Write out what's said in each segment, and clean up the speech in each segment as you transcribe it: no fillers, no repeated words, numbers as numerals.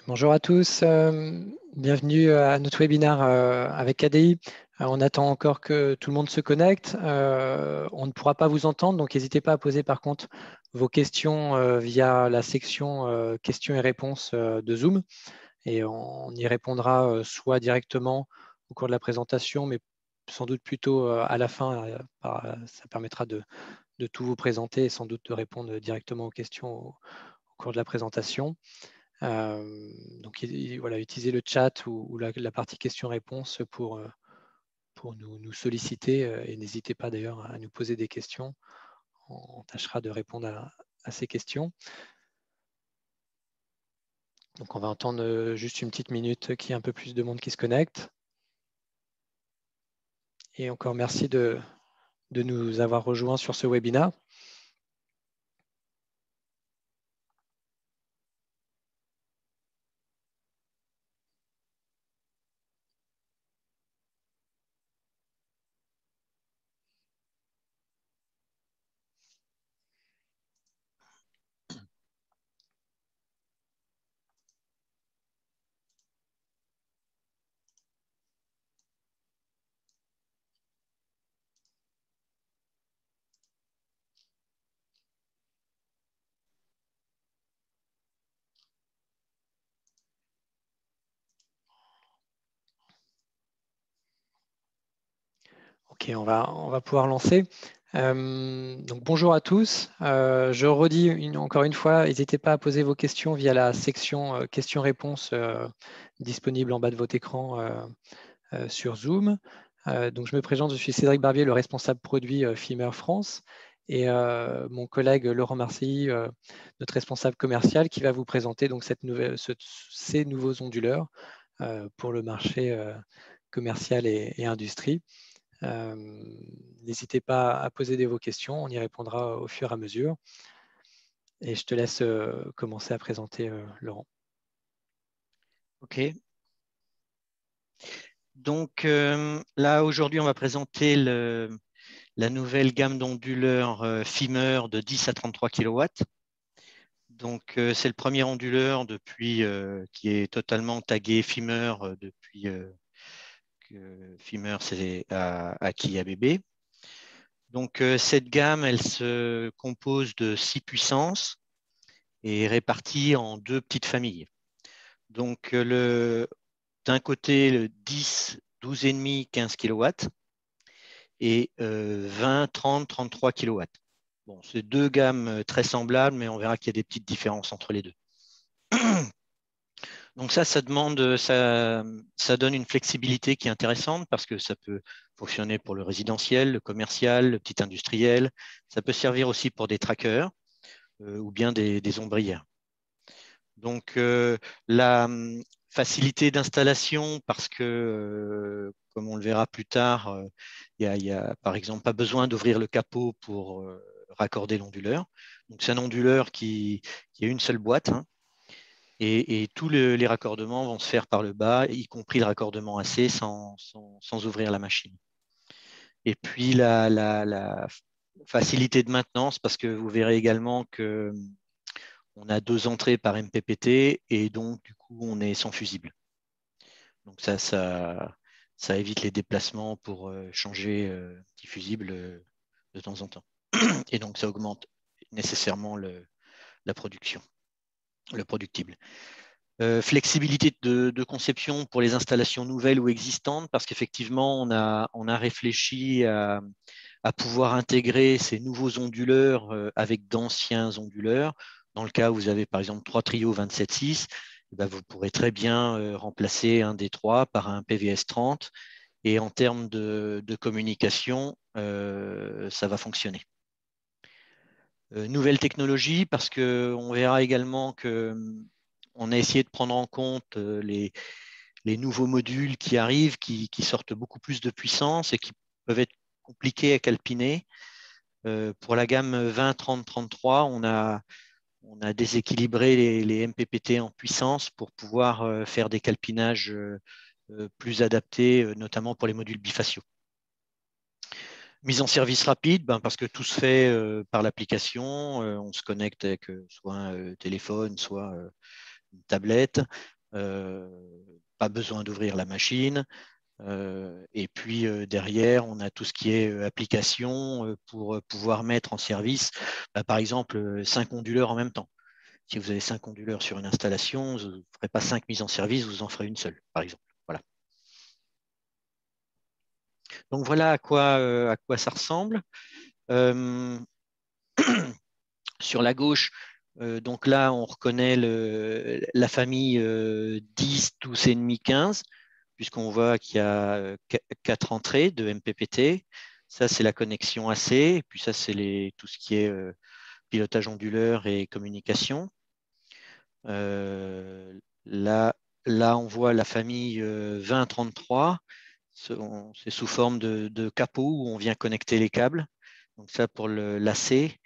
Bonjour à tous, bienvenue à notre webinaire avec ADI. On attend encore que tout le monde se connecte. On ne pourra pas vous entendre, donc n'hésitez pas à poser par contre vos questions via la section questions et réponses de Zoom. Et on y répondra soit directement au cours de la présentation, mais sans doute plutôt à la fin. Ça permettra de tout vous présenter et sans doute de répondre directement aux questions au cours de la présentation. Donc voilà, utilisez le chat ou la partie questions-réponses pour nous solliciter et n'hésitez pas d'ailleurs à nous poser des questions. On tâchera de répondre à ces questions. Donc on va entendre juste une petite minute qu'il y ait un peu plus de monde qui se connecte. Et encore merci de nous avoir rejoints sur ce webinaire. Ok, on va pouvoir lancer. Donc bonjour à tous. Je redis encore une fois, n'hésitez pas à poser vos questions via la section questions-réponses disponible en bas de votre écran sur Zoom. Donc je me présente, je suis Cédric Barbier, le responsable produit Filmer France, et mon collègue Laurent Marseilly, notre responsable commercial, qui va vous présenter donc ces nouveaux onduleurs pour le marché commercial et industrie. N'hésitez pas à poser vos questions, on y répondra au fur et à mesure. Et je te laisse commencer à présenter, Laurent. OK. Donc là, aujourd'hui, on va présenter la nouvelle gamme d'onduleurs Fimmer de 10 à 33 kW. Donc, c'est le premier onduleur qui est totalement tagué Fimmer depuis que Fimmer s'est acquis ABB. Donc, cette gamme, elle se compose de 6 puissances et est répartie en deux petites familles. Donc, d'un côté, le 10, 12,5, 15 kW et 20, 30, 33 kW. Bon, c'est deux gammes très semblables, mais on verra qu'il y a des petites différences entre les deux. Donc ça donne une flexibilité qui est intéressante parce que ça peut fonctionner pour le résidentiel, le commercial, le petit industriel. Ça peut servir aussi pour des trackers ou bien des ombrières. Donc la facilité d'installation, parce que comme on le verra plus tard, il y a par exemple pas besoin d'ouvrir le capot pour raccorder l'onduleur. Donc c'est un onduleur qui a une seule boîte, hein, et tous les raccordements vont se faire par le bas, y compris le raccordement AC sans ouvrir la machine. Et puis la facilité de maintenance, parce que vous verrez également que on a deux entrées par MPPT et donc du coup on est sans fusible. Donc ça évite les déplacements pour changer petit fusible de temps en temps. Et donc ça augmente nécessairement la production, le productible. Flexibilité de conception pour les installations nouvelles ou existantes, parce qu'effectivement, on a réfléchi à pouvoir intégrer ces nouveaux onduleurs avec d'anciens onduleurs. Dans le cas où vous avez par exemple trois trios 27.6, vous pourrez très bien remplacer un des trois par un PVS 30. Et en termes de communication, ça va fonctionner. Nouvelle technologie, parce qu'on verra également que on a essayé de prendre en compte les nouveaux modules qui arrivent, qui sortent beaucoup plus de puissance et qui peuvent être compliqués à calpiner. Pour la gamme 20, 30, 33, on a déséquilibré les MPPT en puissance pour pouvoir faire des calpinages plus adaptés, notamment pour les modules bifaciaux. Mise en service rapide, parce que tout se fait par l'application. On se connecte avec soit un téléphone, soit une tablette. Pas besoin d'ouvrir la machine. Et puis derrière, on a tout ce qui est application pour pouvoir mettre en service, par exemple, 5 onduleurs en même temps. Si vous avez 5 onduleurs sur une installation, vous ne ferez pas 5 mises en service, vous en ferez une seule, par exemple. Voilà. Donc voilà à quoi ça ressemble. Sur la gauche, donc là, on reconnaît la famille 10, 12,5, 15, puisqu'on voit qu'il y a 4 entrées de MPPT. Ça, c'est la connexion AC. Et puis ça, c'est tout ce qui est pilotage onduleur et communication. Là, on voit la famille 20-33. C'est sous forme de capot où on vient connecter les câbles. Donc ça, pour l'AC.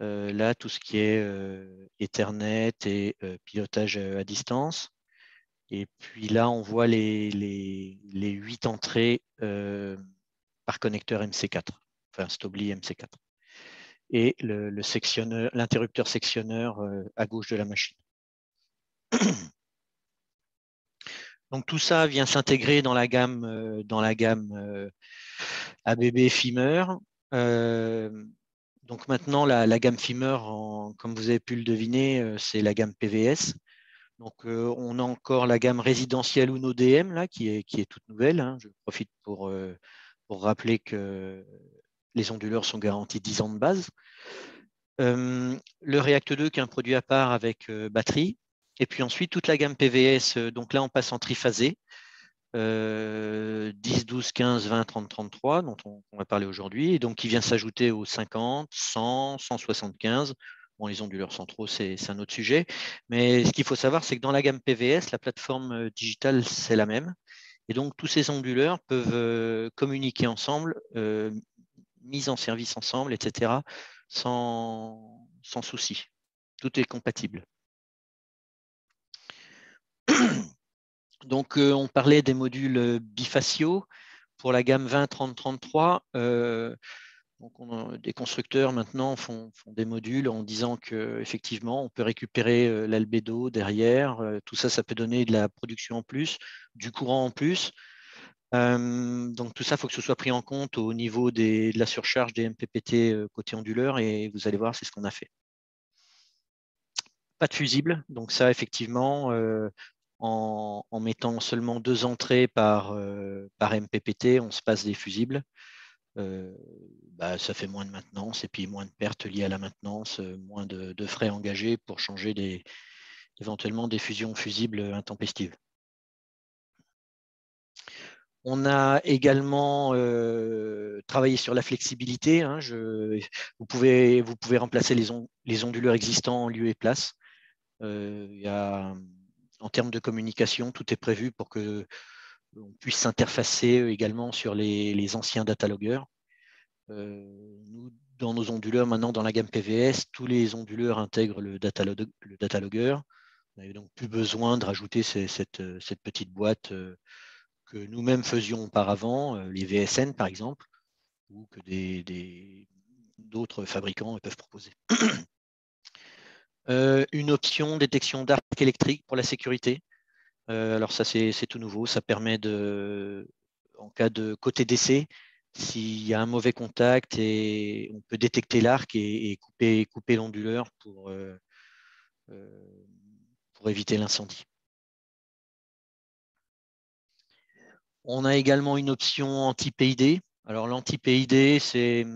Là, tout ce qui est Ethernet et pilotage à distance. Et puis là, on voit les 8 entrées par connecteur MC4, enfin Stobli MC4. Et l'interrupteur sectionneur à gauche de la machine. Donc tout ça vient s'intégrer dans la gamme ABB Fimmer. Donc maintenant, la gamme Fimmer, comme vous avez pu le deviner, c'est la gamme PVS. Donc on a encore la gamme résidentielle Uno DM là, qui est toute nouvelle. Hein. Je profite pour rappeler que les onduleurs sont garantis 10 ans de base. Le React 2 qui est un produit à part avec batterie. Et puis ensuite, toute la gamme PVS. Donc là, on passe en triphasé. 10, 12, 15, 20, 30, 33, dont on va parler aujourd'hui, et donc qui vient s'ajouter aux 50, 100, 175. Bon, les onduleurs centraux, c'est un autre sujet. Mais ce qu'il faut savoir, c'est que dans la gamme PVS, la plateforme digitale, c'est la même. Et donc, tous ces onduleurs peuvent communiquer ensemble, mis en service ensemble, etc., sans souci. Tout est compatible. Donc, on parlait des modules bifaciaux pour la gamme 20, 30, 33. Donc des constructeurs maintenant font des modules en disant qu'effectivement, on peut récupérer l'albédo derrière. Tout ça, ça peut donner de la production en plus, du courant en plus. Donc tout ça, il faut que ce soit pris en compte au niveau de la surcharge des MPPT côté onduleur, et vous allez voir, c'est ce qu'on a fait. Pas de fusible, donc ça, effectivement, en mettant seulement 2 entrées par MPPT, on se passe des fusibles. Ça fait moins de maintenance et puis moins de pertes liées à la maintenance, moins de frais engagés pour changer éventuellement des fusions fusibles intempestives. On a également travaillé sur la flexibilité. Hein. Vous pouvez remplacer les onduleurs existants en lieu et place. En termes de communication, tout est prévu pour que on puisse s'interfacer également sur les anciens datalogueurs. Nous, dans nos onduleurs, maintenant dans la gamme PVS, tous les onduleurs intègrent le datalogger. On n'avait donc plus besoin de rajouter cette petite boîte que nous-mêmes faisions auparavant, les VSN par exemple, ou que d'autres fabricants peuvent proposer. Une option détection d'arc électrique pour la sécurité. Alors ça, c'est tout nouveau. Ça permet en cas de côté d'essai, s'il y a un mauvais contact, et on peut détecter l'arc et couper l'onduleur pour éviter l'incendie. On a également une option anti-PID. Alors l'anti-PID, c'est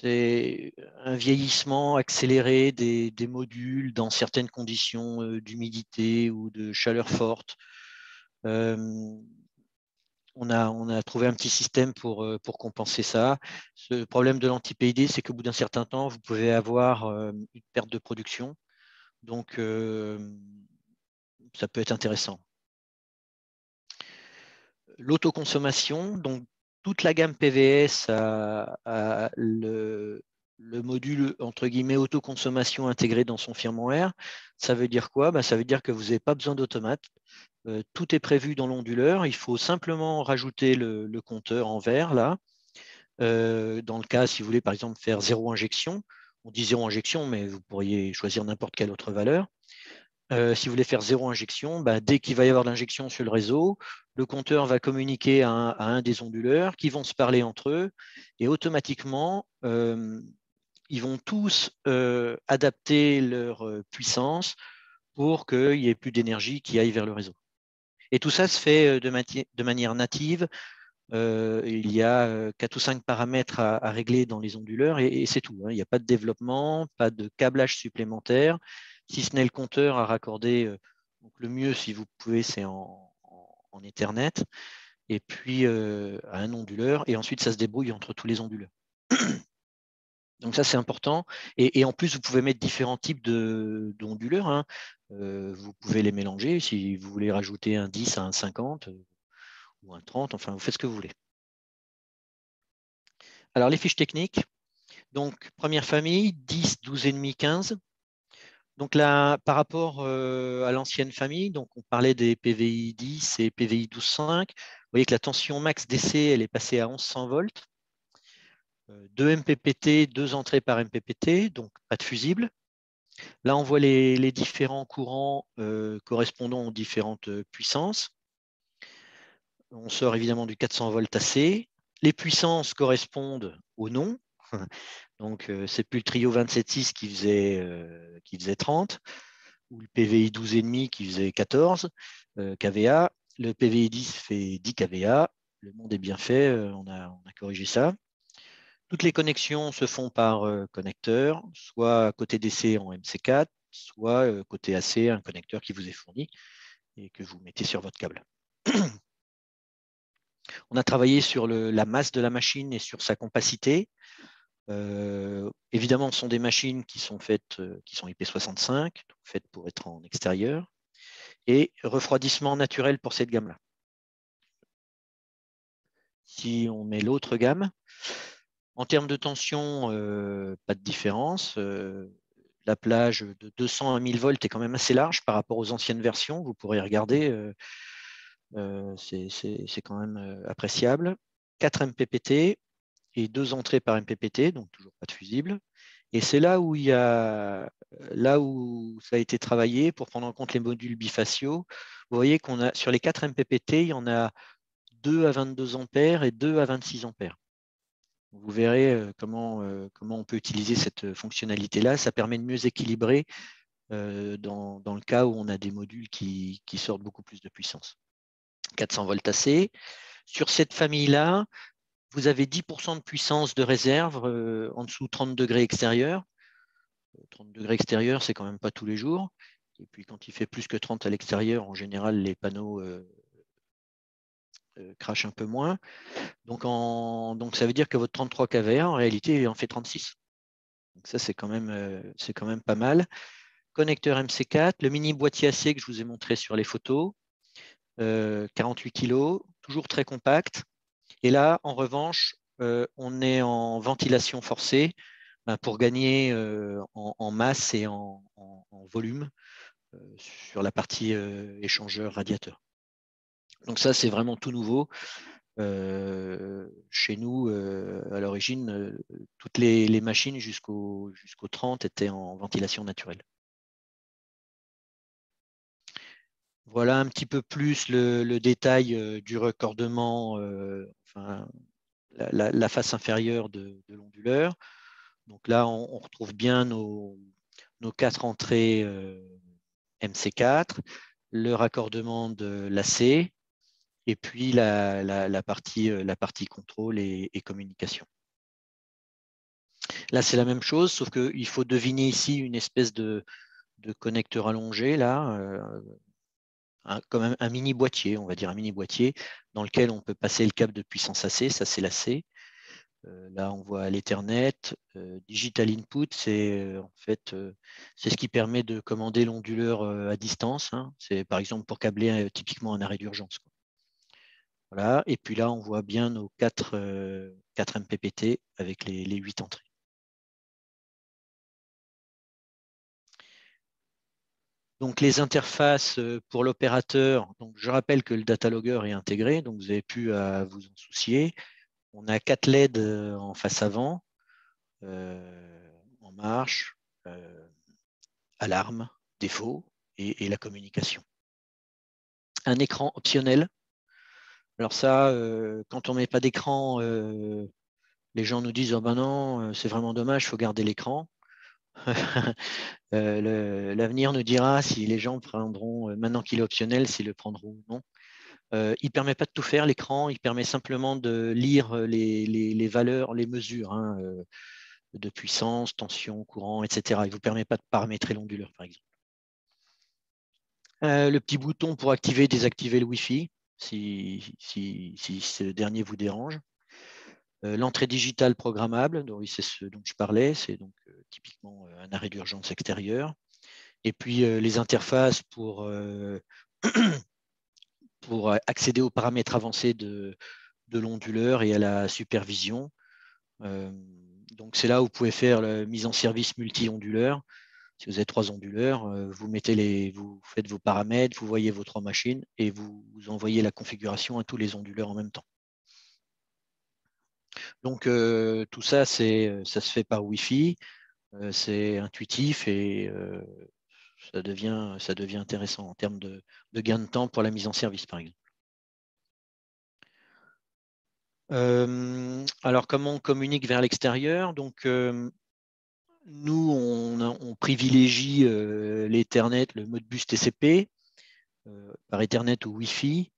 un vieillissement accéléré des modules dans certaines conditions d'humidité ou de chaleur forte. On a trouvé un petit système pour compenser ça. Ce problème de l'anti-PID, c'est qu'au bout d'un certain temps, vous pouvez avoir une perte de production. Donc, ça peut être intéressant. L'autoconsommation, donc toute la gamme PVS a le module entre guillemets autoconsommation intégré dans son firmware. Ça veut dire quoi? Ça veut dire que vous n'avez pas besoin d'automate. Tout est prévu dans l'onduleur. Il faut simplement rajouter le compteur en vert là. Dans le cas, si vous voulez par exemple faire 0 injection, on dit 0 injection, mais vous pourriez choisir n'importe quelle autre valeur. si vous voulez faire 0 injection, dès qu'il va y avoir l'injection sur le réseau, le compteur va communiquer à un des onduleurs qui vont se parler entre eux et automatiquement, ils vont tous adapter leur puissance pour qu'il n'y ait plus d'énergie qui aille vers le réseau. Et tout ça se fait de manière native. Il y a 4 ou 5 paramètres à régler dans les onduleurs et c'est tout. Hein. Il n'y a pas de développement, pas de câblage supplémentaire, si ce n'est le compteur à raccorder. Donc le mieux, si vous pouvez, c'est en Ethernet, et puis à un onduleur, et ensuite ça se débrouille entre tous les onduleurs. Donc ça, c'est important. Et en plus, vous pouvez mettre différents types d'onduleurs. Hein. Vous pouvez les mélanger. Si vous voulez rajouter un 10 à un 50 ou un 30, enfin, vous faites ce que vous voulez. Alors, les fiches techniques. Donc, première famille, 10, 12,5, 15. Donc là, par rapport à l'ancienne famille, donc on parlait des PVI 10 et PVI 12,5. Vous voyez que la tension max DC, elle est passée à 1100 volts. 2 MPPT, 2 entrées par MPPT, donc pas de fusible. Là, on voit les différents courants correspondant aux différentes puissances. On sort évidemment du 400 volts AC. Les puissances correspondent au nom. Donc, c'est plus le trio 27.6 qui faisait 30, ou le PVI 12,5 qui faisait 14 kVA. Le PVI 10 fait 10 kVA. Le monde est bien fait, on a corrigé ça. Toutes les connexions se font par connecteur, soit côté DC en MC4, soit côté AC, un connecteur qui vous est fourni et que vous mettez sur votre câble. On a travaillé sur la masse de la machine et sur sa compacité. Évidemment, ce sont des machines qui sont faites, qui sont IP65, donc faites pour être en extérieur, et refroidissement naturel pour cette gamme-là. Si on met l'autre gamme, en termes de tension, pas de différence. La plage de 200 à 1000 volts est quand même assez large par rapport aux anciennes versions. Vous pourrez regarder, c'est quand même appréciable. 4 MPPT et 2 entrées par MPPT, donc toujours pas de fusible. Et c'est là où ça a été travaillé pour prendre en compte les modules bifaciaux. Vous voyez qu'on a sur les 4 MPPT, il y en a 2 à 22 ampères et 2 à 26 ampères. Vous verrez comment on peut utiliser cette fonctionnalité-là. Ça permet de mieux équilibrer dans le cas où on a des modules qui sortent beaucoup plus de puissance. 400 volts AC. Sur cette famille-là, vous avez 10% de puissance de réserve en dessous de 30 degrés extérieur. 30 degrés extérieur, c'est quand même pas tous les jours. Et puis quand il fait plus que 30 à l'extérieur, en général, les panneaux crachent un peu moins. Donc ça veut dire que votre 33 kVA, en réalité, il en fait 36. Donc ça, c'est quand même pas mal. Connecteur MC4, le mini boîtier AC que je vous ai montré sur les photos, 48 kg, toujours très compact. Et là, en revanche, on est en ventilation forcée pour gagner en masse et en volume sur la partie échangeur radiateur. Donc ça, c'est vraiment tout nouveau. Chez nous, à l'origine, toutes les machines jusqu'au 30 étaient en ventilation naturelle. Voilà un petit peu plus le détail du raccordement, enfin, la face inférieure de l'onduleur. Donc là, on retrouve bien nos 4 entrées MC4, le raccordement de l'AC, et puis la partie contrôle et communication. Là, c'est la même chose, sauf qu'il faut deviner ici une espèce de connecteur allongé, là, comme un mini boîtier, on va dire un mini boîtier, dans lequel on peut passer le câble de puissance AC, ça c'est l'AC. Là, on voit l'Ethernet. Digital Input, c'est en fait c'est ce qui permet de commander l'onduleur à distance. Hein. C'est par exemple pour câbler typiquement un arrêt d'urgence. Voilà. Et puis là, on voit bien nos 4 MPPT avec les 8 entrées. Donc les interfaces pour l'opérateur, donc je rappelle que le data logger est intégré, donc vous avez pu vous en soucier. On a 4 LED en face avant, en marche, alarme, défaut. et la communication. Un écran optionnel. Alors ça, quand on ne met pas d'écran, les gens nous disent « Oh ben non, c'est vraiment dommage, il faut garder l'écran ». L'avenir nous dira si les gens prendront, maintenant qu'il est optionnel, s'ils le prendront ou non. Il ne permet pas de tout faire, l'écran, il permet simplement de lire les valeurs, les mesures hein, de puissance, tension, courant, etc. Il ne vous permet pas de paramétrer l'onduleur, par exemple. Le petit bouton pour activer et désactiver le Wi-Fi, si ce dernier vous dérange. L'entrée digitale programmable, c'est ce dont je parlais, c'est donc typiquement un arrêt d'urgence extérieur. Et puis les interfaces pour accéder aux paramètres avancés de l'onduleur et à la supervision. Donc c'est là où vous pouvez faire la mise en service multi-onduleur. Si vous avez 3 onduleurs, vous faites vos paramètres, vous voyez vos 3 machines et vous envoyez la configuration à tous les onduleurs en même temps. Donc tout ça, ça se fait par Wi-Fi, c'est intuitif et ça devient intéressant en termes de gain de temps pour la mise en service, par exemple. Alors, comment on communique vers l'extérieur? Donc, nous, on privilégie l'Ethernet, le Modbus TCP, par Ethernet ou Wi-Fi.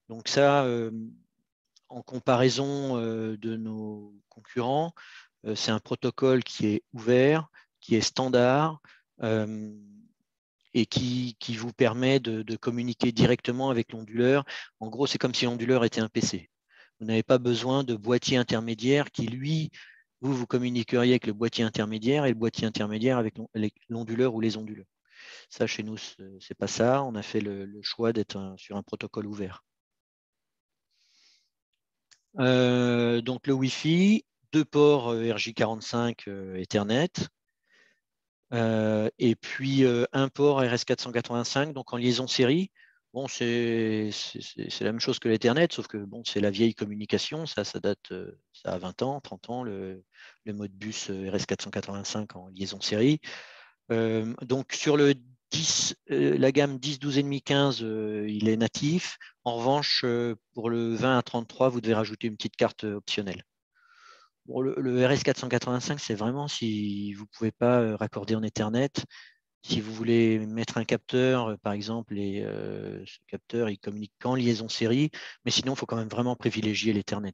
Donc ça, en comparaison de nos concurrents, c'est un protocole qui est ouvert, qui est standard et qui vous permet de communiquer directement avec l'onduleur. En gros, c'est comme si l'onduleur était un PC. Vous n'avez pas besoin de boîtier intermédiaire qui, lui, vous communiqueriez avec le boîtier intermédiaire et le boîtier intermédiaire avec l'onduleur ou les onduleurs. Ça, chez nous, ce n'est pas ça. On a fait le choix d'être sur un protocole ouvert. Donc, le Wi-Fi, 2 ports RJ45 Ethernet, et puis un port RS485, donc en liaison série. Bon, c'est la même chose que l'Ethernet, sauf que bon, c'est la vieille communication, ça date, ça a 20 ans, 30 ans, le Modbus RS485 en liaison série. Donc sur le 10, la gamme 10, 12,5, 15, il est natif. En revanche, pour le 20 à 33, vous devez rajouter une petite carte optionnelle. Bon, le RS485, c'est vraiment si vous ne pouvez pas raccorder en Ethernet. Si vous voulez mettre un capteur, par exemple, et ce capteur, il communique qu'en liaison série, mais sinon, il faut quand même vraiment privilégier l'Ethernet.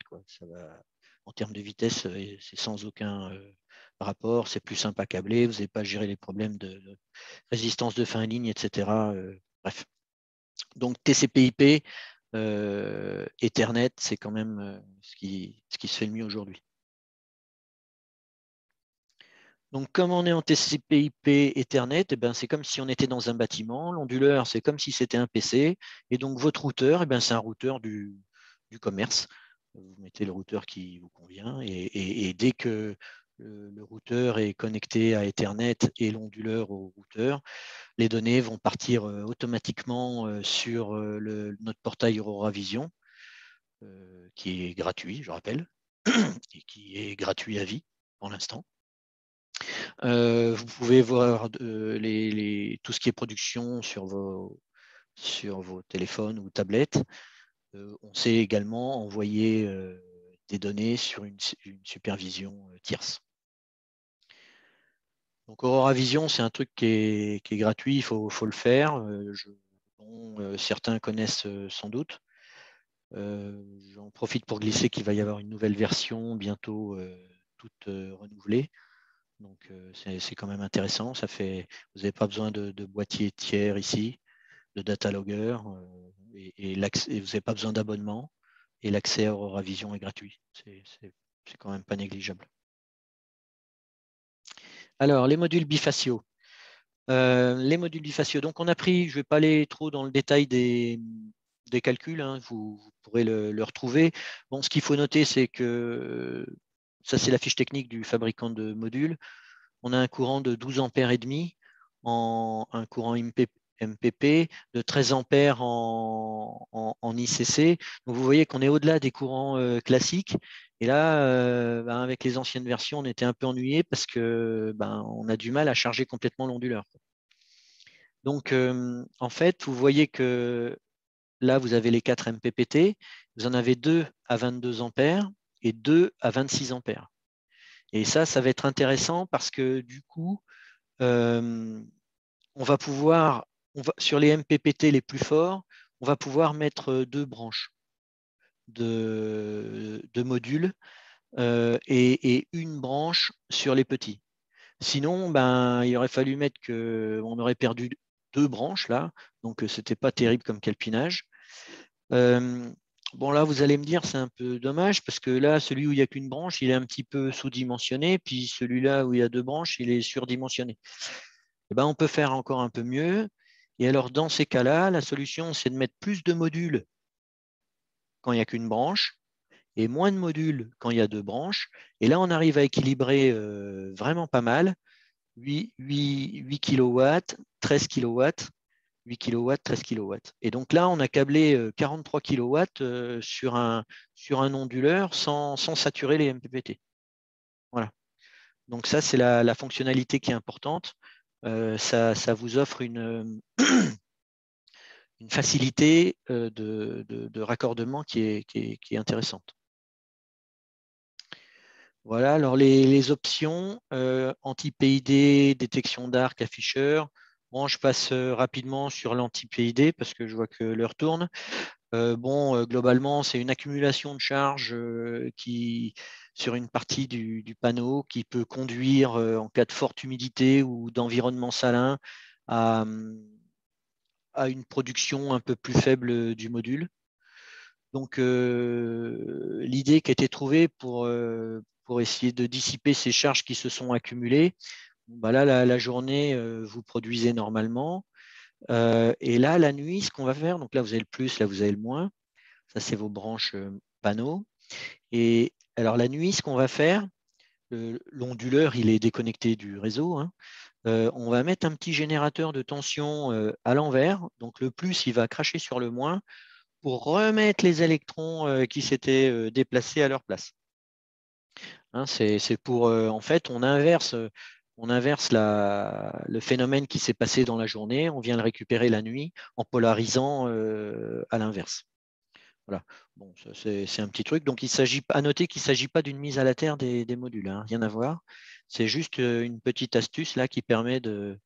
En termes de vitesse, c'est sans aucun rapport, c'est plus simple à câbler, vous n'avez pas à gérer les problèmes de résistance de fin de ligne, etc. Bref. Donc TCP/IP, Ethernet, c'est quand même ce qui se fait le mieux aujourd'hui. Donc, comme on est en TCP/IP Ethernet, eh ben, c'est comme si on était dans un bâtiment. L'onduleur, c'est comme si c'était un PC. Et donc, votre routeur, eh ben, c'est un routeur du commerce. Vous mettez le routeur qui vous convient. Et dès que le routeur est connecté à Ethernet et l'onduleur au routeur, les données vont partir automatiquement sur notre portail Aurora Vision, qui est gratuit, je rappelle, et qui est gratuit à vie pour l'instant. Vous pouvez voir tout ce qui est production sur vos téléphones ou tablettes. On sait également envoyer des données sur une supervision tierce. Donc Aurora Vision, c'est un truc qui est gratuit, il faut le faire. Certains connaissent sans doute. J'en profite pour glisser qu'il va y avoir une nouvelle version bientôt toute renouvelée. Donc, c'est quand même intéressant. Vous n'avez pas besoin de boîtier tiers ici, de data logger, et vous n'avez pas besoin d'abonnement. Et l'accès à Aurora Vision est gratuit. C'est quand même pas négligeable. Alors, les modules bifaciaux. Donc, on a pris, je ne vais pas aller trop dans le détail des calculs, hein, vous pourrez le retrouver. Bon, ce qu'il faut noter, c'est que ça, c'est la fiche technique du fabricant de modules. On a un courant de 12 ampères et demi un courant MPP, de 13 ampères en ICC. Donc vous voyez qu'on est au-delà des courants classiques. Et là, avec les anciennes versions, on était un peu ennuyé parce que on a du mal à charger complètement l'onduleur. Donc, en fait, vous voyez que là, vous avez les 4 MPPT. Vous en avez 2 à 22 ampères et 2 à 26 ampères. Et ça va être intéressant parce que du coup, on va pouvoir, sur les MPPT les plus forts, on va pouvoir mettre 2 branches de modules et une branche sur les petits. Sinon, ben, il aurait fallu mettre on aurait perdu 2 branches là, donc ce n'était pas terrible comme calpinage. Bon, là, vous allez me dire, c'est un peu dommage parce que là, celui où il n'y a qu'une branche, il est un petit peu sous-dimensionné, puis celui-là où il y a 2 branches, il est surdimensionné. Eh ben, on peut faire encore un peu mieux. Et alors, dans ces cas-là, la solution, c'est de mettre plus de modules quand il n'y a qu'une branche et moins de modules quand il y a 2 branches. Et là, on arrive à équilibrer vraiment pas mal. 8 kW, 13 kW, 8 kW, 13 kW. Et donc là, on a câblé 43 kW sur un onduleur sans saturer les MPPT. Voilà. Donc ça, c'est la fonctionnalité qui est importante. Ça vous offre une facilité de raccordement qui est intéressante. Voilà, alors les options, anti-PID, détection d'arc, afficheur. Bon, je passe rapidement sur l'anti-PID parce que je vois que l'heure tourne. Globalement, c'est une accumulation de charge sur une partie du panneau qui peut conduire, en cas de forte humidité ou d'environnement salin, à une production un peu plus faible du module. Donc, l'idée qui a été trouvée pour essayer de dissiper ces charges qui se sont accumulées, bah là, la journée, vous produisez normalement. Et là, la nuit, ce qu'on va faire, donc là, vous avez le plus, là, vous avez le moins. Ça, c'est vos branches panneaux. Et alors, la nuit, ce qu'on va faire, l'onduleur, il est déconnecté du réseau, hein. On va mettre un petit générateur de tension à l'envers. Donc, le plus, il va cracher sur le moins pour remettre les électrons qui s'étaient déplacés à leur place. Hein, c'est pour, en fait, on inverse le phénomène qui s'est passé dans la journée, on vient le récupérer la nuit en polarisant à l'inverse. Voilà. Bon, c'est un petit truc. Donc, il s'agit à noter qu'il ne s'agit pas d'une mise à la terre des modules, hein, rien à voir. C'est juste une petite astuce là qui permet de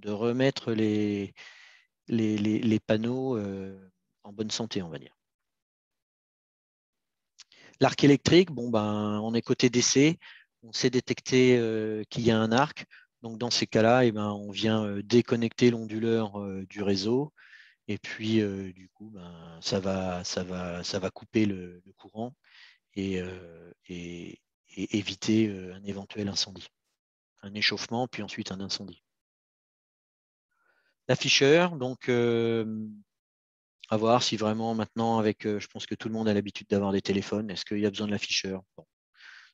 remettre les panneaux en bonne santé, on va dire. L'arc électrique, bon, ben, on est côté DC, on sait détecter qu'il y a un arc. Donc, dans ces cas-là, eh ben, on vient déconnecter l'onduleur du réseau. Et puis, du coup, ben, ça va couper le courant et éviter un éventuel incendie. Un échauffement, puis ensuite un incendie. L'afficheur, donc, à voir si vraiment maintenant, je pense que tout le monde a l'habitude d'avoir des téléphones, est-ce qu'il y a besoin de l'afficheur? Bon,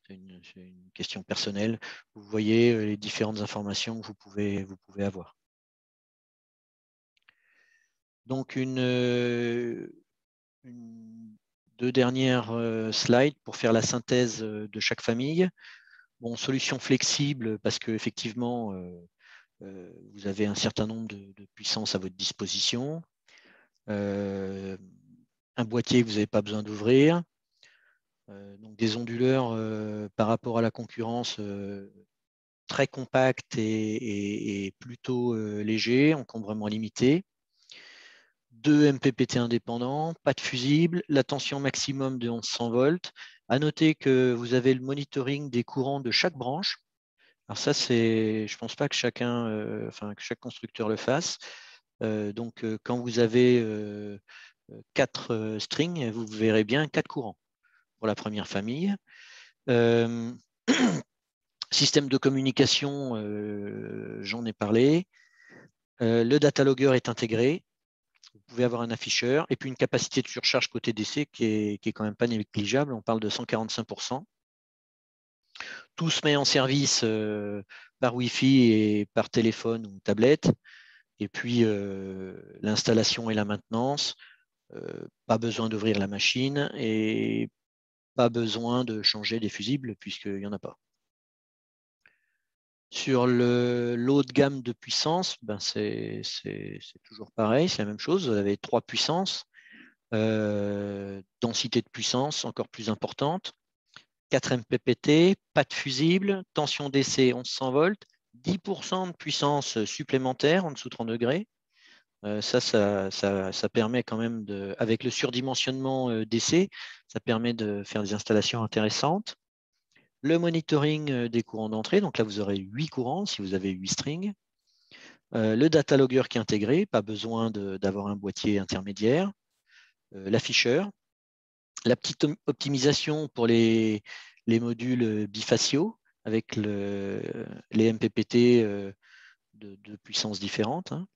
c'est une question personnelle. Vous voyez les différentes informations que vous pouvez avoir. Donc, deux dernières slides pour faire la synthèse de chaque famille. Bon, solution flexible parce qu'effectivement, vous avez un certain nombre de puissances à votre disposition. Un boîtier que vous n'avez pas besoin d'ouvrir. Donc des onduleurs par rapport à la concurrence très compact et plutôt léger, encombrement limité. 2 MPPT indépendants, pas de fusible, la tension maximum de 1100 volts. À noter que vous avez le monitoring des courants de chaque branche. Alors ça, je ne pense pas que que chaque constructeur le fasse. Donc, quand vous avez 4 strings, vous verrez bien 4 courants pour la première famille. Système de communication, j'en ai parlé. Le data logger est intégré. Vous pouvez avoir un afficheur et puis une capacité de surcharge côté DC qui est quand même pas négligeable. On parle de 145%. Tout se met en service par Wi-Fi et par téléphone ou tablette. Et puis l'installation et la maintenance. Pas besoin d'ouvrir la machine et pas besoin de changer des fusibles puisqu'il n'y en a pas. Sur l'eau de gamme de puissance, ben c'est toujours pareil, c'est la même chose. Vous avez 3 puissances, densité de puissance encore plus importante, 4 MPPT, pas de fusible, tension DC 1100 volts, 10% de puissance supplémentaire en dessous de 30 degrés. Ça permet quand même, avec le surdimensionnement DC, ça permet de faire des installations intéressantes. Le monitoring des courants d'entrée, donc là vous aurez 8 courants si vous avez 8 strings. Le data logger qui est intégré, pas besoin d'avoir un boîtier intermédiaire. L'afficheur. La petite optimisation pour les modules bifaciaux avec les MPPT de puissances différentes, hein,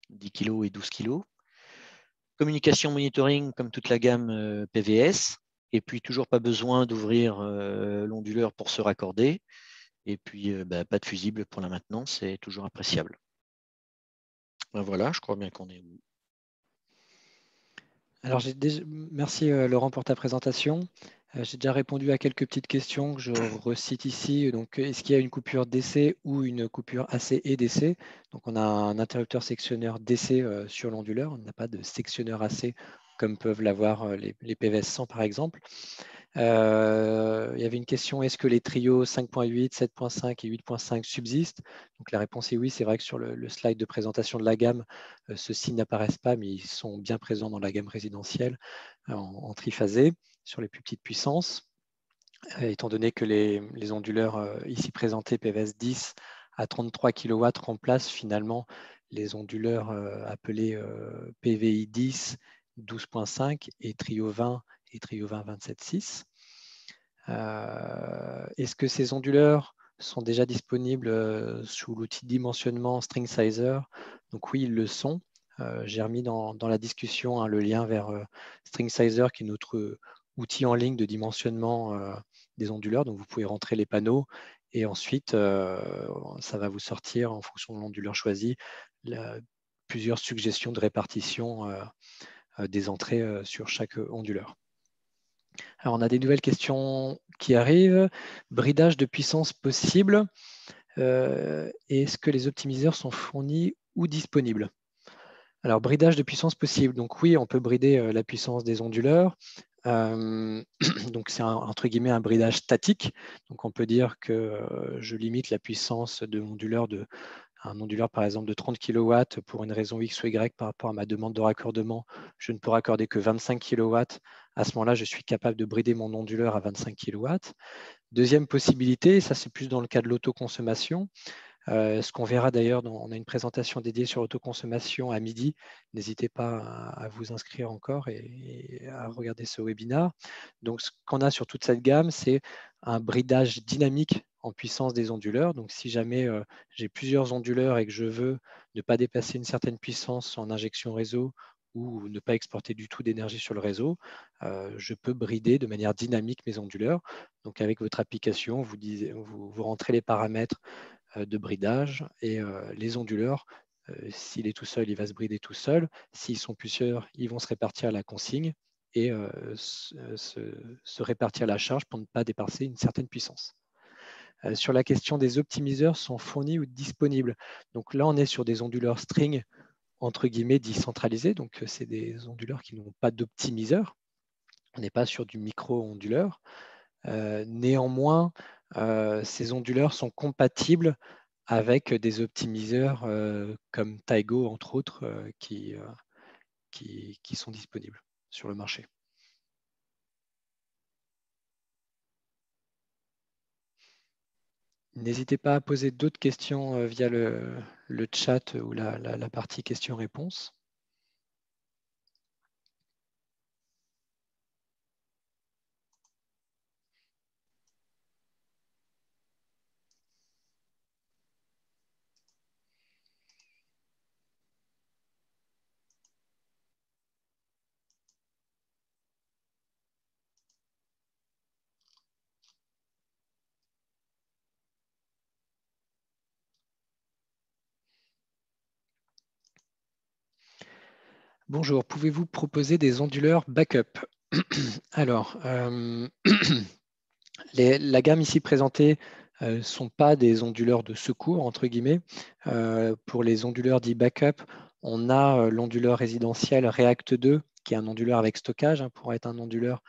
10 kg et 12 kg. Communication monitoring comme toute la gamme PVS. Et puis, toujours pas besoin d'ouvrir l'onduleur pour se raccorder. Et puis, pas de fusible pour la maintenance, c'est toujours appréciable. Ben voilà, je crois bien qu'on est où. Alors, merci Laurent pour ta présentation. J'ai déjà répondu à quelques petites questions que je recite ici. Donc, est-ce qu'il y a une coupure DC ou une coupure AC et DC? Donc, on a un interrupteur sectionneur DC sur l'onduleur. On n'a pas de sectionneur AC comme peuvent l'avoir les PVS 100 par exemple. Il y avait une question, est-ce que les trios 5.8, 7.5 et 8.5 subsistent? Donc la réponse est oui, c'est vrai que sur le slide de présentation de la gamme, ceux-ci n'apparaissent pas, mais ils sont bien présents dans la gamme résidentielle en triphasé sur les plus petites puissances. Étant donné que les onduleurs ici présentés, PVS 10 à 33 kW, remplacent finalement les onduleurs appelés PVI 10, 12.5 et Trio 20 et Trio 20 27.6. Est-ce que ces onduleurs sont déjà disponibles sous l'outil dimensionnement String Sizer? Donc oui, ils le sont. J'ai remis dans la discussion le lien vers String Sizer, qui est notre outil en ligne de dimensionnement des onduleurs. Donc vous pouvez rentrer les panneaux et ensuite ça va vous sortir en fonction de l'onduleur choisi plusieurs suggestions de répartition des entrées sur chaque onduleur. Alors, on a des nouvelles questions qui arrivent. Bridage de puissance possible. Est-ce que les optimiseurs sont fournis ou disponibles? Alors, bridage de puissance possible. Donc oui, on peut brider la puissance des onduleurs. Donc c'est entre guillemets un bridage statique. Donc on peut dire que je limite la puissance de l'onduleur un onduleur par exemple de 30 kW pour une raison X ou Y par rapport à ma demande de raccordement, je ne peux raccorder que 25 kW. À ce moment-là, je suis capable de brider mon onduleur à 25 kW. Deuxième possibilité, ça c'est plus dans le cas de l'autoconsommation. Ce qu'on verra d'ailleurs, on a une présentation dédiée sur l'autoconsommation à midi. N'hésitez pas à vous inscrire encore et à regarder ce webinaire. Donc, ce qu'on a sur toute cette gamme, c'est un bridage dynamique en puissance des onduleurs. Donc, si jamais j'ai plusieurs onduleurs et que je veux ne pas dépasser une certaine puissance en injection réseau ou ne pas exporter du tout d'énergie sur le réseau, je peux brider de manière dynamique mes onduleurs. Donc, avec votre application, vous rentrez les paramètres de bridage et les onduleurs, s'il est tout seul, il va se brider tout seul. S'ils sont plusieurs, ils vont se répartir la consigne et se répartir la charge pour ne pas dépasser une certaine puissance. Sur la question des optimiseurs, sont fournis ou disponibles. Donc là, on est sur des onduleurs string entre guillemets dits centralisés. Donc c'est des onduleurs qui n'ont pas d'optimiseur. On n'est pas sur du micro-onduleur. Néanmoins, ces onduleurs sont compatibles avec des optimiseurs comme Taigo, entre autres, qui sont disponibles sur le marché. N'hésitez pas à poser d'autres questions via le chat ou la partie questions-réponses. Bonjour, pouvez-vous proposer des onduleurs backup? Alors, la gamme ici présentée ne sont pas des onduleurs de secours, entre guillemets. Pour les onduleurs dits backup, on a l'onduleur résidentiel React 2, qui est un onduleur avec stockage, hein, pour être un onduleur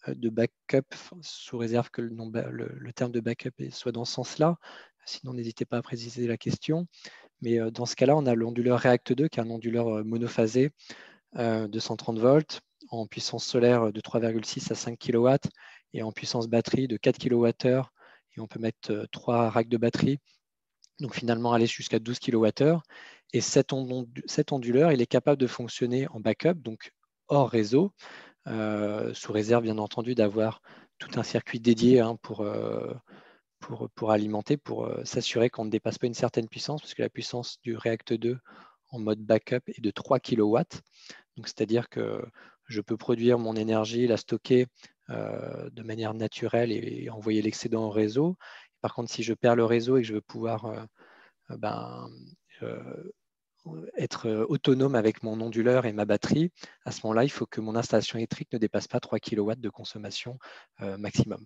de backup, sous réserve que le terme de backup soit dans ce sens-là. Sinon, n'hésitez pas à préciser la question. Mais dans ce cas-là, on a l'onduleur React 2, qui est un onduleur monophasé de 130 volts, en puissance solaire de 3,6 à 5 kW et en puissance batterie de 4 kWh. Et on peut mettre 3 racks de batterie, donc finalement aller jusqu'à 12 kWh. Et cet onduleur, il est capable de fonctionner en backup, donc hors réseau, sous réserve bien entendu d'avoir tout un circuit dédié, hein, pour alimenter, pour s'assurer qu'on ne dépasse pas une certaine puissance, parce que la puissance du React 2 en mode backup est de 3 kW. Donc, c'est-à-dire que je peux produire mon énergie, la stocker de manière naturelle et envoyer l'excédent au réseau. Par contre, si je perds le réseau et que je veux pouvoir être autonome avec mon onduleur et ma batterie, à ce moment-là, il faut que mon installation électrique ne dépasse pas 3 kW de consommation maximum.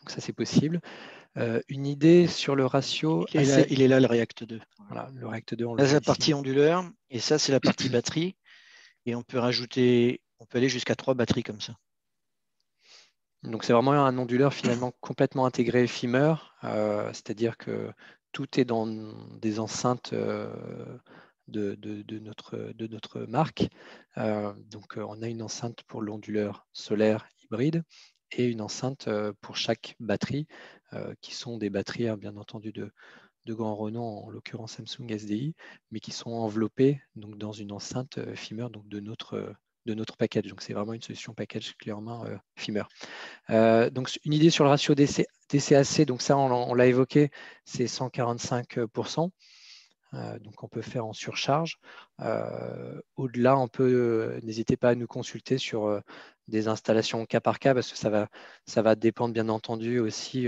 Donc ça, c'est possible. Une idée sur le ratio... Il est là, le React 2. Voilà, le React 2, on le Là, voit c'est la ici. partie onduleur, et ça, c'est la partie batterie. Et on peut aller jusqu'à 3 batteries comme ça. Donc c'est vraiment un onduleur finalement complètement intégré FEMER, c'est-à-dire que tout est dans des enceintes de notre marque. Donc on a une enceinte pour l'onduleur solaire hybride et une enceinte pour chaque batterie, qui sont des batteries, hein, bien entendu de grand renom, en l'occurrence Samsung SDI, mais qui sont enveloppées donc, dans une enceinte FEMER, donc de notre package. Donc c'est vraiment une solution package clé en main FEMER. Donc une idée sur le ratio DC-AC, donc ça on l'a évoqué, c'est 145%. Donc on peut faire en surcharge. Au-delà, n'hésitez pas à nous consulter sur des installations cas par cas, parce que ça va dépendre bien entendu aussi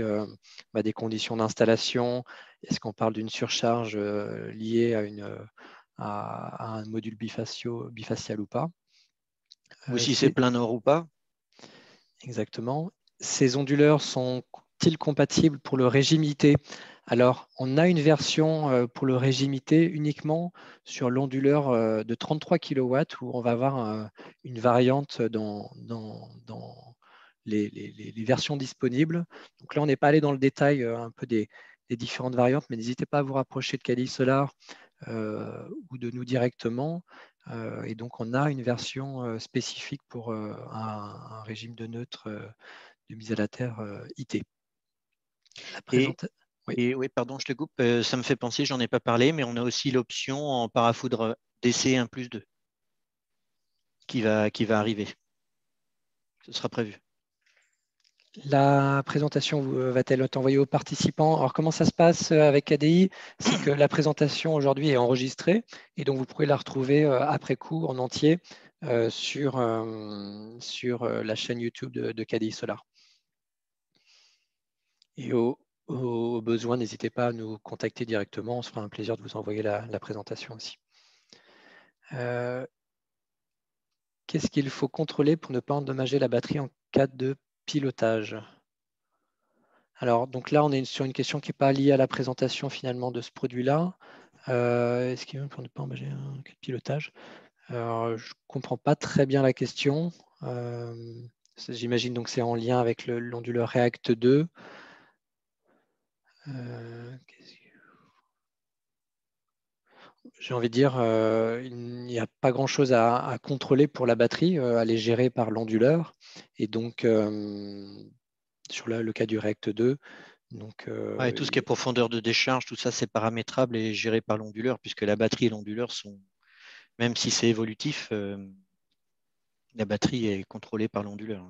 des conditions d'installation. Est-ce qu'on parle d'une surcharge liée à un module bifacial ou pas? Ou si c'est plein nord ou pas. Exactement. Ces onduleurs sont-ils compatibles pour le régime IT? Alors, on a une version pour le régime IT uniquement sur l'onduleur de 33 kW, où on va avoir une variante dans les versions disponibles. Donc là, on n'est pas allé dans le détail un peu des différentes variantes, mais n'hésitez pas à vous rapprocher de Cali Solar ou de nous directement. Et donc, on a une version spécifique pour un régime de neutre de mise à la terre IT. Oui, pardon, je te coupe. Ça me fait penser, j'en ai pas parlé, mais on a aussi l'option en parafoudre DC 1+2 qui va arriver. Ce sera prévu. La présentation va-t-elle être envoyée aux participants? Alors, comment ça se passe avec ADI? C'est que la présentation aujourd'hui est enregistrée et donc vous pourrez la retrouver après coup en entier sur la chaîne YouTube de KDI Solar. Et au besoin, n'hésitez pas à nous contacter directement. On se fera un plaisir de vous envoyer la présentation aussi. Qu'est-ce qu'il faut contrôler pour ne pas endommager la batterie en cas de pilotage? Alors, donc là, on est sur une question qui n'est pas liée à la présentation finalement de ce produit-là. Est-ce qu'il faut pour ne pas endommager un cas de pilotage? Alors, je ne comprends pas très bien la question. J'imagine donc c'est en lien avec l'onduleur React 2. J'ai envie de dire, il n'y a pas grand-chose à contrôler pour la batterie. Elle est gérée par l'onduleur. Et donc, sur le cas du React 2, donc, Tout ce qui est profondeur de décharge, tout ça, c'est paramétrable et géré par l'onduleur, puisque la batterie et l'onduleur sont, même si c'est évolutif, la batterie est contrôlée par l'onduleur.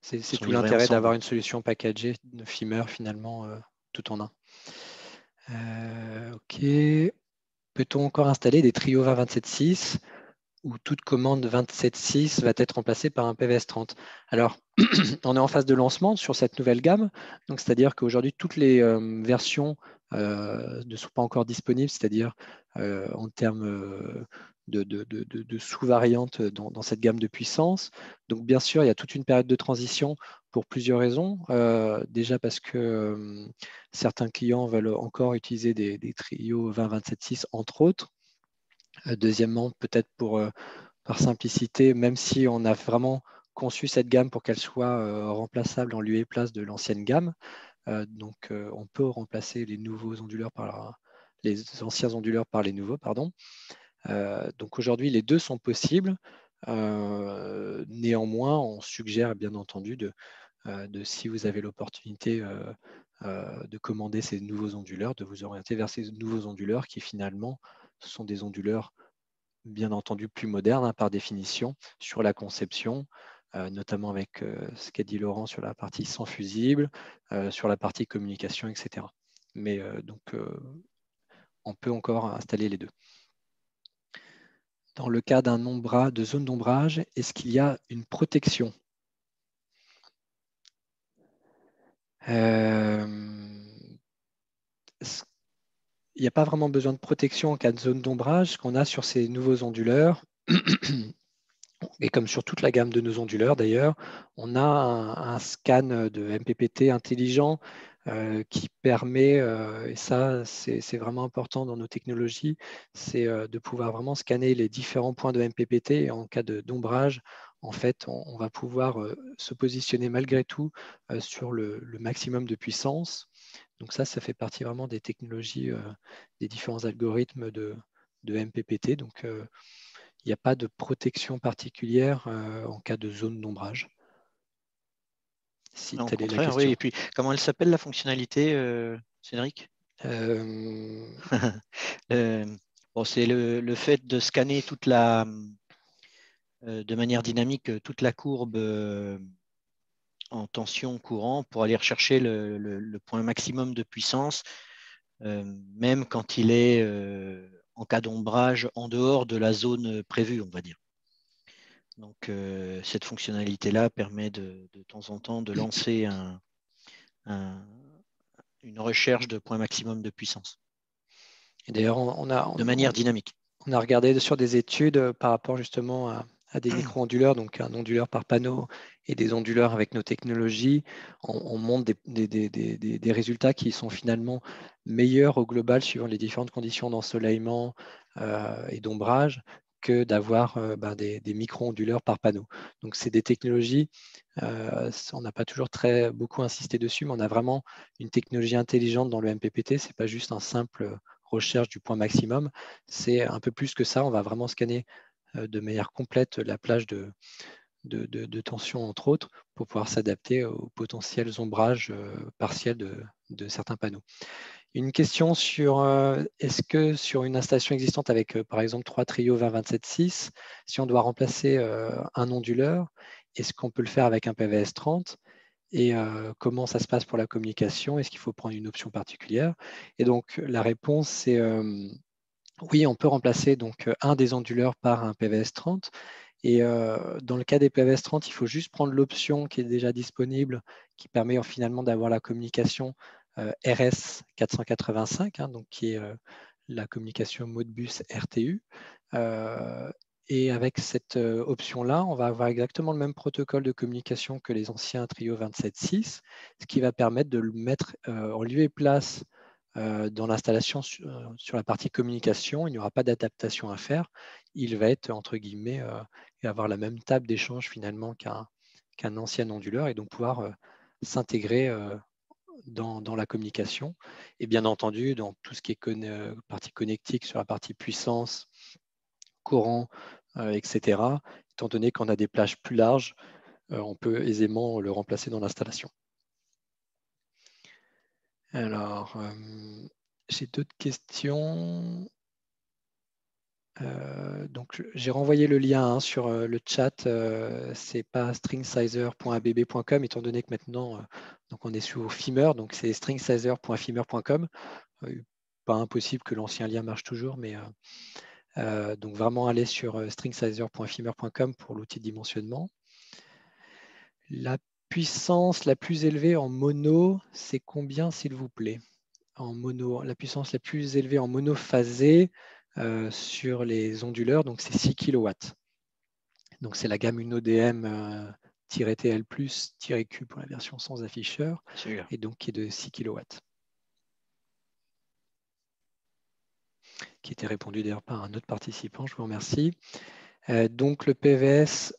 C'est tout l'intérêt d'avoir une solution packagée de FEMER finalement tout en un. OK. Peut-on encore installer des Trio 20 où toute commande 27.6 va être remplacée par un PVS30? Alors, on est en phase de lancement sur cette nouvelle gamme. Donc, c'est-à-dire qu'aujourd'hui, toutes les versions ne sont pas encore disponibles, c'est-à-dire en termes de sous-variantes dans cette gamme de puissance. Donc, bien sûr, il y a toute une période de transition pour plusieurs raisons. Déjà parce que certains clients veulent encore utiliser des Trio 20-27-6, entre autres. Deuxièmement, peut-être par simplicité, même si on a vraiment conçu cette gamme pour qu'elle soit remplaçable en lieu et place de l'ancienne gamme. Donc, on peut remplacer les nouveaux onduleurs les anciens onduleurs par les nouveaux, pardon. Donc aujourd'hui, les deux sont possibles. Néanmoins, on suggère bien entendu si vous avez l'opportunité de commander ces nouveaux onduleurs, de vous orienter vers ces nouveaux onduleurs qui finalement sont des onduleurs bien entendu plus modernes par définition sur la conception, notamment avec ce qu'a dit Laurent sur la partie sans fusible, sur la partie communication, etc. Mais donc, on peut encore installer les deux. Dans le cas de zone d'ombrage, est-ce qu'il y a une protection? Il n'y a pas vraiment besoin de protection en cas de zone d'ombrage qu'on a sur ces nouveaux onduleurs. Et comme sur toute la gamme de nos onduleurs d'ailleurs, on a un scan de MPPT intelligent qui permet, et ça c'est vraiment important dans nos technologies, c'est de pouvoir vraiment scanner les différents points de MPPT et en cas d'ombrage, en fait, on va pouvoir se positionner malgré tout sur le maximum de puissance. Donc ça fait partie vraiment des technologies, des différents algorithmes de MPPT. Donc, il n'y a pas de protection particulière en cas de zone d'ombrage. Si Au telle est la contraire, oui. question. Et puis, comment elle s'appelle la fonctionnalité, Cédric? Bon, c'est le fait de scanner de manière dynamique toute la courbe en tension courant pour aller rechercher le point maximum de puissance, même quand il est en cas d'ombrage en dehors de la zone prévue, on va dire. Donc, cette fonctionnalité-là permet de temps en temps de lancer une recherche de point maximum de puissance. Et d'ailleurs, de manière dynamique. On a regardé sur des études par rapport justement à des micro-onduleurs, donc un onduleur par panneau et des onduleurs avec nos technologies. On montre des résultats qui sont finalement meilleurs au global suivant les différentes conditions d'ensoleillement et d'ombrage que d'avoir des micro-onduleurs par panneau. Donc, c'est des technologies, on n'a pas toujours beaucoup insisté dessus, mais on a vraiment une technologie intelligente dans le MPPT. Ce n'est pas juste un simple recherche du point maximum, c'est un peu plus que ça. On va vraiment scanner de manière complète la plage de tension, entre autres, pour pouvoir s'adapter aux potentiels ombrages partiels de certains panneaux. Une question sur est-ce que sur une installation existante avec par exemple 3 Trio 20-27-6, si on doit remplacer un onduleur, est-ce qu'on peut le faire avec un PVS 30 et comment ça se passe pour la communication? Est-ce qu'il faut prendre une option particulière? Et donc la réponse c'est oui, on peut remplacer donc un des onduleurs par un PVS 30. Et dans le cas des PVS 30, il faut juste prendre l'option qui est déjà disponible, qui permet finalement d'avoir la communication RS 485, hein, donc qui est la communication Modbus RTU. Et avec cette option-là, on va avoir exactement le même protocole de communication que les anciens Trio 27.6, ce qui va permettre de le mettre en lieu et place dans l'installation sur la partie communication. Il n'y aura pas d'adaptation à faire. Il va être, entre guillemets, avoir la même table d'échange finalement qu'un ancien onduleur et donc pouvoir s'intégrer dans la communication. Et bien entendu, dans tout ce qui est partie connectique, sur la partie puissance, courant, etc., étant donné qu'on a des plages plus larges, on peut aisément le remplacer dans l'installation. Alors, j'ai d'autres questions. Donc, j'ai renvoyé le lien sur le chat. C'est pas stringsizer.abb.com, étant donné que maintenant, donc on est sur Fimmer, donc c'est stringsizer.fimmer.com. Pas impossible que l'ancien lien marche toujours, mais donc vraiment aller sur stringsizer.fimmer.com pour l'outil de dimensionnement. La puissance la plus élevée en mono, c'est combien, s'il vous plaît? En mono, la puissance la plus élevée en monophasé, sur les onduleurs, donc c'est 6 kW. Donc c'est la gamme UNODM-TL+-Q pour la version sans afficheur, et donc qui est de 6 kW. Qui était répondu d'ailleurs par un autre participant, je vous remercie. Donc le PVS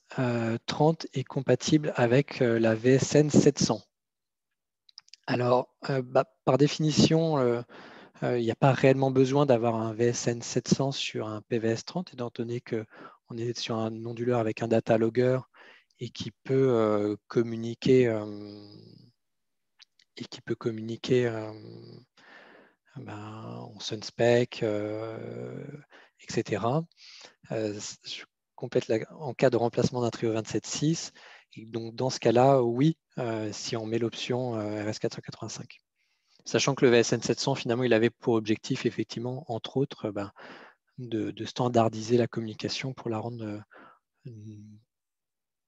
30 est compatible avec la VSN 700. Alors, par définition, il n'y a pas réellement besoin d'avoir un VSN 700 sur un PVS 30, étant donné qu'on est sur un onduleur avec un data logger et qui peut communiquer en sunspec, etc. Je complète en cas de remplacement d'un trio 27.6. Et donc dans ce cas-là, oui, si on met l'option RS485. Sachant que le VSN 700, finalement, il avait pour objectif, effectivement, entre autres, de standardiser la communication pour la rendre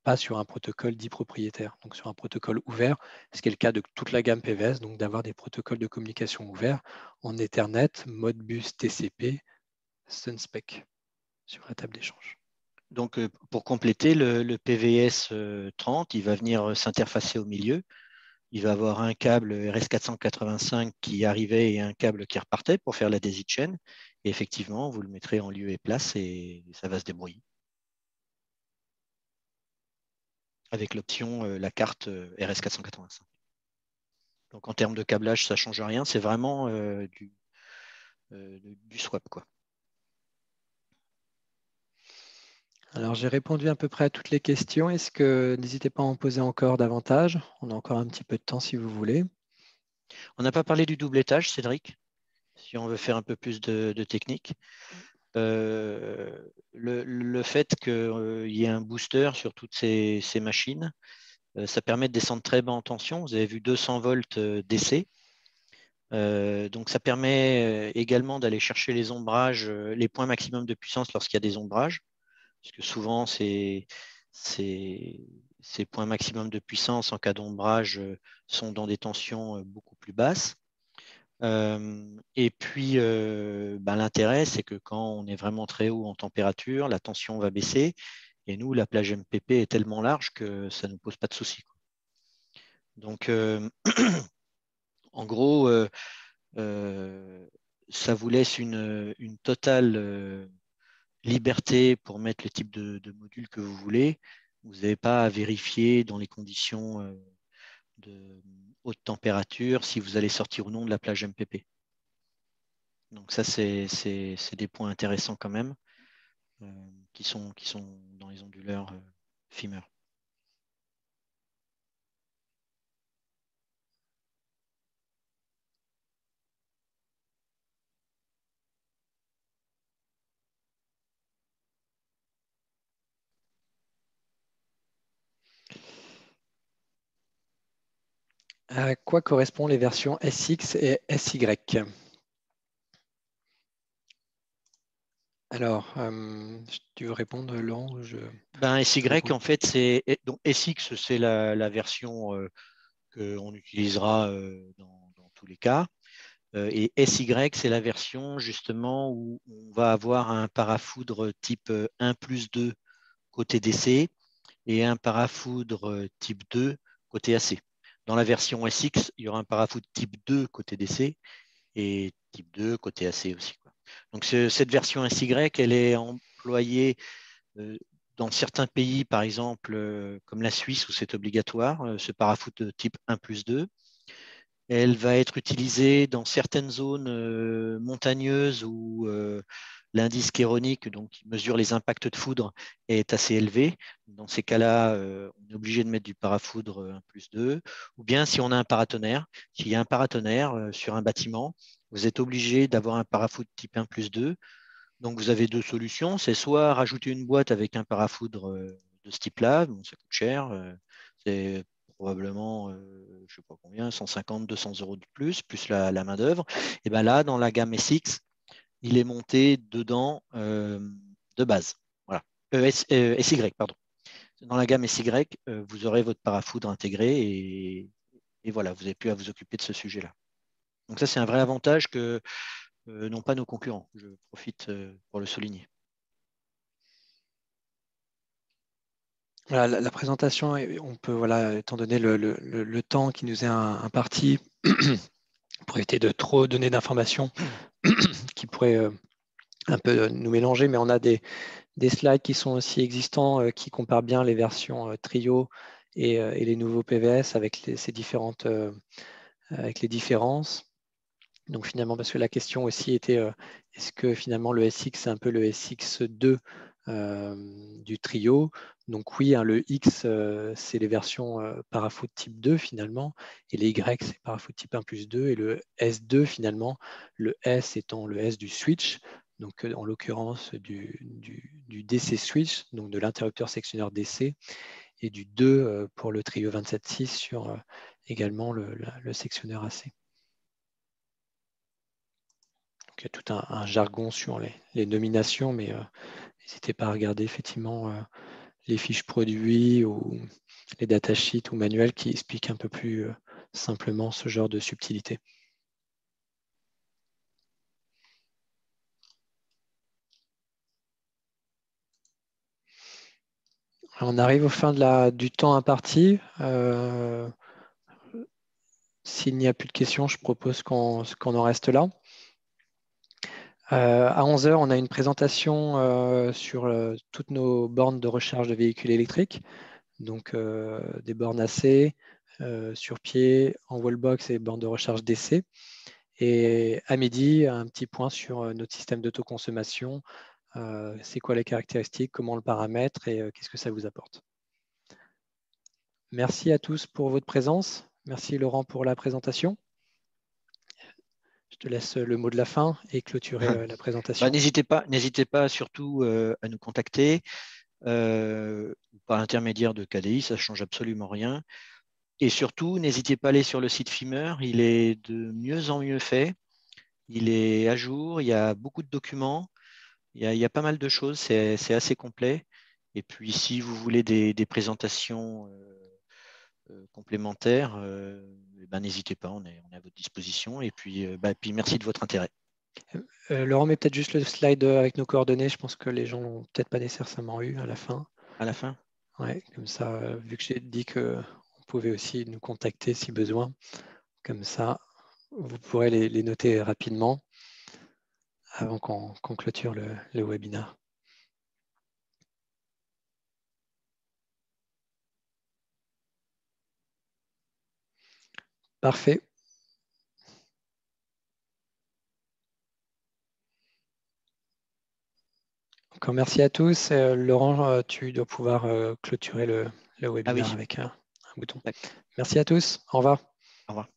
pas sur un protocole dit propriétaire, donc sur un protocole ouvert, ce qui est le cas de toute la gamme PVS, donc d'avoir des protocoles de communication ouverts en Ethernet, Modbus TCP, Sunspec sur la table d'échange. Donc, pour compléter, le PVS 30, il va venir s'interfacer au milieu. Il va avoir un câble RS485 qui arrivait et un câble qui repartait pour faire la daisy chain. Et effectivement, vous le mettrez en lieu et place et ça va se débrouiller. Avec l'option la carte RS485. Donc en termes de câblage, ça ne change rien. C'est vraiment du swap, quoi. Alors j'ai répondu à peu près à toutes les questions. Est-ce que n'hésitez pas à en poser encore davantage? On a encore un petit peu de temps si vous voulez. On n'a pas parlé du double étage, Cédric, si on veut faire un peu plus de technique. Le fait qu'il y ait un booster sur toutes ces machines, ça permet de descendre très bas en tension. Vous avez vu 200 volts DC. Donc ça permet également d'aller chercher les ombrages, les points maximum de puissance lorsqu'il y a des ombrages, puisque souvent ces points maximum de puissance en cas d'ombrage sont dans des tensions beaucoup plus basses. Et puis, l'intérêt, c'est que quand on est vraiment très haut en température, la tension va baisser. Et nous, la plage MPP est tellement large que ça ne nous pose pas de soucis, quoi. Donc, en gros, ça vous laisse une totale liberté pour mettre le type de module que vous voulez. Vous n'avez pas à vérifier dans les conditions de haute température si vous allez sortir ou non de la plage MPP. Donc ça, c'est des points intéressants quand même qui sont dans les onduleurs FIMER. À quoi correspondent les versions SX et SY? Alors, tu veux répondre, Laurent? SY, en fait, donc SX, c'est la version qu'on utilisera dans tous les cas. Et SY, c'est la version justement où on va avoir un parafoudre type 1+2 côté DC et un parafoudre type 2 côté AC. Dans la version SX, il y aura un parafoudre type 2 côté DC et type 2 côté AC aussi, quoi. Donc cette version SY, elle est employée dans certains pays, par exemple comme la Suisse où c'est obligatoire, ce parafoudre type 1+2. Elle va être utilisée dans certaines zones montagneuses où l'indice chéronique, donc qui mesure les impacts de foudre, est assez élevé. Dans ces cas-là, on est obligé de mettre du parafoudre 1+2. Ou bien si on a un paratonnerre, s'il y a un paratonnerre sur un bâtiment, vous êtes obligé d'avoir un parafoudre type 1+2. Donc vous avez deux solutions. C'est soit rajouter une boîte avec un parafoudre de ce type-là, bon, ça coûte cher. C'est probablement, je ne sais pas combien, 150, 200 euros de plus la main-d'œuvre. Et bien là, dans la gamme SX, il est monté dedans de base. Voilà. SY, pardon. Dans la gamme SY, vous aurez votre parafoudre intégré et voilà, vous n'avez plus à vous occuper de ce sujet-là. Donc ça, c'est un vrai avantage que non pas nos concurrents. Je profite pour le souligner. Voilà, la présentation, on peut, voilà, étant donné le temps qui nous est imparti, pour éviter de trop donner d'informations qui pourraient un peu nous mélanger, mais on a des slides qui sont aussi existants, qui comparent bien les versions Trio et les nouveaux PVS avec ces différentes, avec les différences. Donc finalement, parce que la question aussi était, est-ce que finalement le SX, c'est un peu le SX2 du Trio? Donc oui, hein, le X, c'est les versions parafoot type 2 finalement, et les Y, c'est parafoot type 1 plus 2, et le S2 finalement, le S étant le S du switch, donc en l'occurrence du DC switch, donc de l'interrupteur sectionneur DC, et du 2 pour le Trio 27.6 sur également le sectionneur AC. Il y a tout un jargon sur les nominations, mais n'hésitez pas à regarder effectivement les fiches produits ou les datasheets ou manuels qui expliquent un peu plus simplement ce genre de subtilité. On arrive au fin du temps imparti. S'il n'y a plus de questions, je propose qu'on en reste là. À 11 h, on a une présentation sur toutes nos bornes de recharge de véhicules électriques, donc des bornes AC, sur pied, en wallbox et bornes de recharge DC. Et à midi, un petit point sur notre système d'autoconsommation. C'est quoi les caractéristiques, comment on le paramètre et qu'est-ce que ça vous apporte. Merci à tous pour votre présence. Merci Laurent pour la présentation. Je te laisse le mot de la fin et clôturer la présentation. N'hésitez pas surtout à nous contacter par l'intermédiaire de KDI, ça ne change absolument rien. Et surtout, n'hésitez pas à aller sur le site Fimer, il est de mieux en mieux fait, il est à jour, il y a beaucoup de documents, il y a pas mal de choses, c'est assez complet. Et puis, si vous voulez des présentations complémentaires, n'hésitez pas, on est à votre disposition. Et puis, puis merci de votre intérêt. Laurent, met peut-être juste le slide avec nos coordonnées. Je pense que les gens l'ont peut-être pas nécessairement eu à la fin. À la fin? Ouais, comme ça, vu que j'ai dit qu'on pouvait aussi nous contacter si besoin, comme ça, vous pourrez les noter rapidement avant qu'on clôture le webinaire. Parfait. Encore merci à tous. Laurent, tu dois pouvoir clôturer le webinaire avec un bouton. Merci à tous. Au revoir. Au revoir.